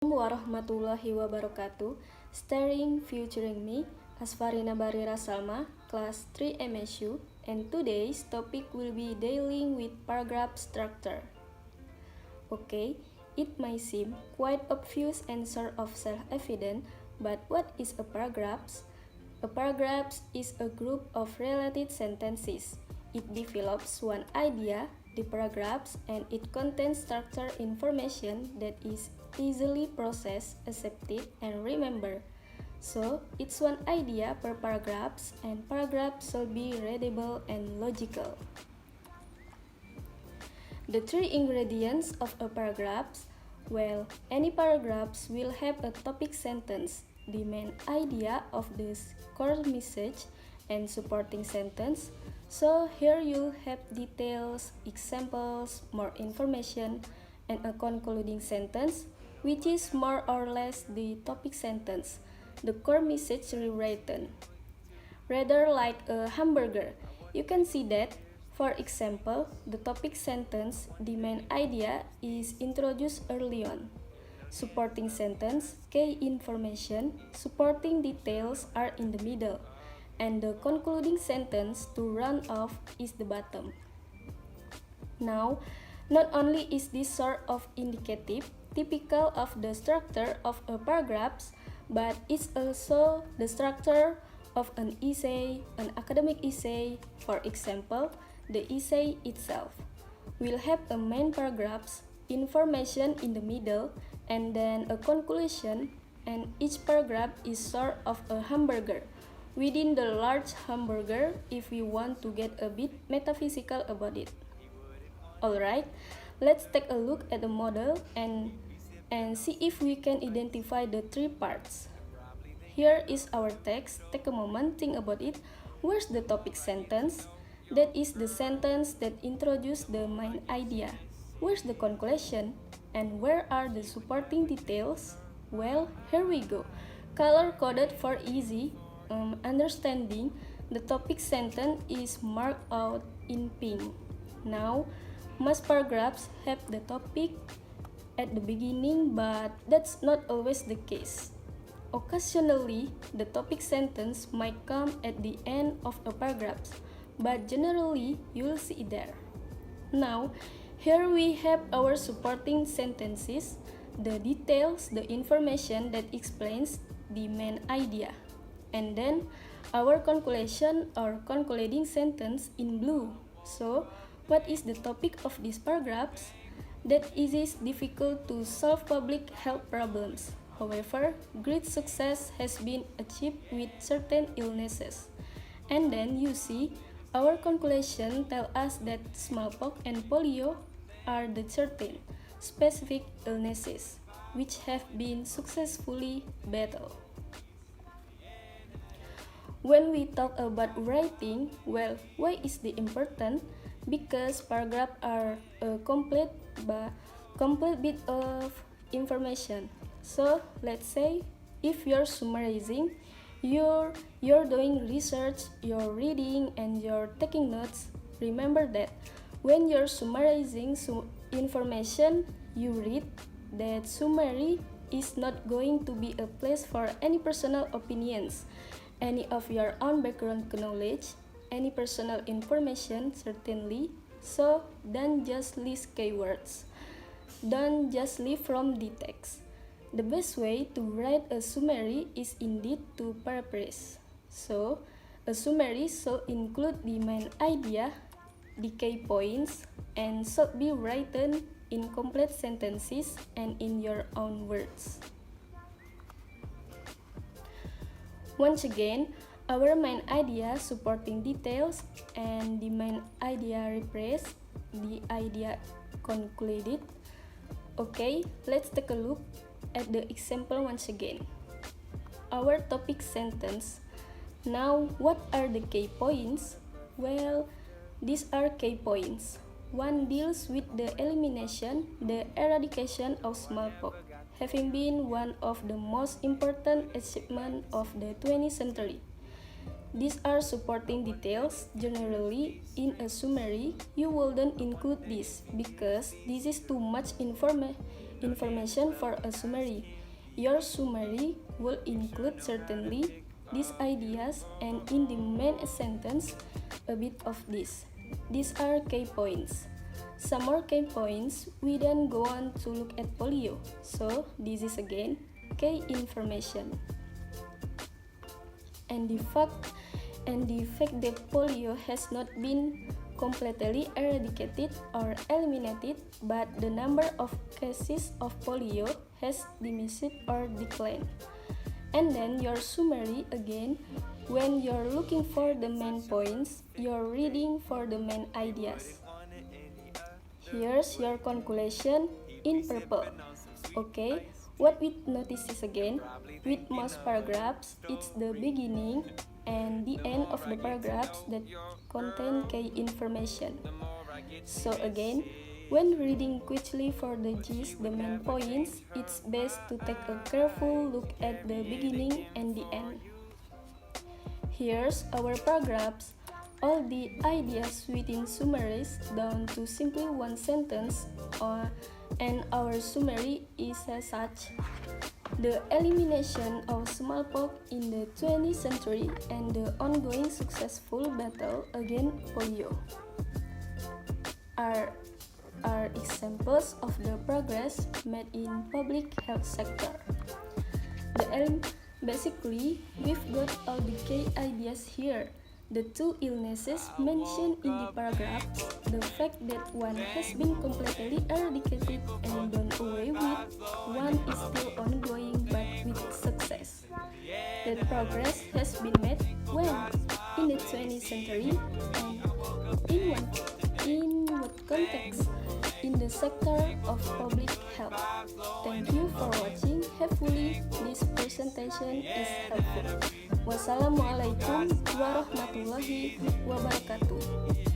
Warahmatullahi wabarakatuh. Starring featuring me, Asfarina Barira Salma, class 3 MSU, and today's topic will be dealing with paragraph structure. Okay, it may seem quite obvious and sort of self-evident, but what is a paragraph? A paragraph is a group of related sentences. It develops one idea, the paragraphs, and it contains structured information that is easily processed, accepted, and remembered. So, it's one idea per paragraphs, and paragraphs should be readable and logical. The three ingredients of a paragraph. Well, any paragraphs will have a topic sentence, the main idea of this core message, and supporting sentence. So here you'll have details, examples, more information, and a concluding sentence, which is more or less the topic sentence, the core message rewritten. Rather like a hamburger, you can see that. For example, the topic sentence, the main idea, is introduced early on. Supporting sentence, key information, supporting details are in the middle. And the concluding sentence to round off is the bottom. Now, not only is this sort of indicative, typical of the structure of a paragraph, but it's also the structure of an essay, an academic essay. For example, the essay itself will have a main paragraph, information in the middle, and then a conclusion, and each paragraph is sort of a hamburger within the large hamburger if we want to get a bit metaphysical about it. Alright, let's take a look at the model and see if we can identify the three parts. Here is our text. Take a moment, think about it. Where's the topic sentence? That is the sentence that introduces the main idea. Where's the conclusion? And where are the supporting details? Well, here we go. Color coded for easy understanding. The topic sentence is marked out in pink. Now, most paragraphs have the topic at the beginning, but that's not always the case. Occasionally, the topic sentence might come at the end of a paragraph, but generally, you'll see it there. Now, here we have our supporting sentences, the details, the information that explains the main idea. And then, our conclusion or concluding sentence in blue. So, what is the topic of these paragraphs? That it is difficult to solve public health problems. However, great success has been achieved with certain illnesses. And then you see, our conclusion tells us that smallpox and polio are the certain specific illnesses which have been successfully battled. When we talk about writing, well, why is the important? Because paragraphs are a complete bit of information. So let's say if you're summarizing, you're doing research, you're reading, and you're taking notes. Remember that when you're summarizing information you read, that summary is not going to be a place for any personal opinions, any of your own background knowledge, any personal information, certainly. So don't just list keywords. Don't just leave from the text. The best way to write a summary is indeed to paraphrase. So, a summary should include the main idea, the key points, and should be written in complete sentences and in your own words. Once again, our main idea, supporting details, and the main idea rephrased, the idea concluded. Okay, let's take a look at the example once again. Our topic sentence. Now, what are the key points? Well, these are key points. One deals with the elimination, the eradication of smallpox, having been one of the most important achievements of the 20th century. These are supporting details. Generally, in a summary, you wouldn't include this because this is too much information for a summary. Your summary will include certainly these ideas and in the main sentence a bit of this. These are key points. Some more key points, we then go on to look at polio. So this is again key information. And the fact that polio has not been completely eradicated or eliminated, but the number of cases of polio has diminished or declined. And then your summary again, when you're looking for the main points, you're reading for the main ideas. Here's your conclusion in purple. Okay, what we notice is again, with most paragraphs, it's the beginning and the end of the paragraphs that contain key information. So again, when reading quickly for the gist, the main points, it's best to take a careful look at the beginning and the end. Here's our paragraphs. All the ideas within summaries down to simply one sentence, and our summary is as such. The elimination of smallpox in the 20th century and the ongoing successful battle against polio are examples of the progress made in public health sector. Basically, we've got all the key ideas here. The two illnesses mentioned in the paragraph, the fact that one has been completely eradicated and done away with, one is still ongoing but with success. That progress has been made when? In the 20th century, and in what context? In the sector of public health. Thank you for watching. Hopefully this presentation is helpful. Wassalamualaikum warahmatullahi wabarakatuh.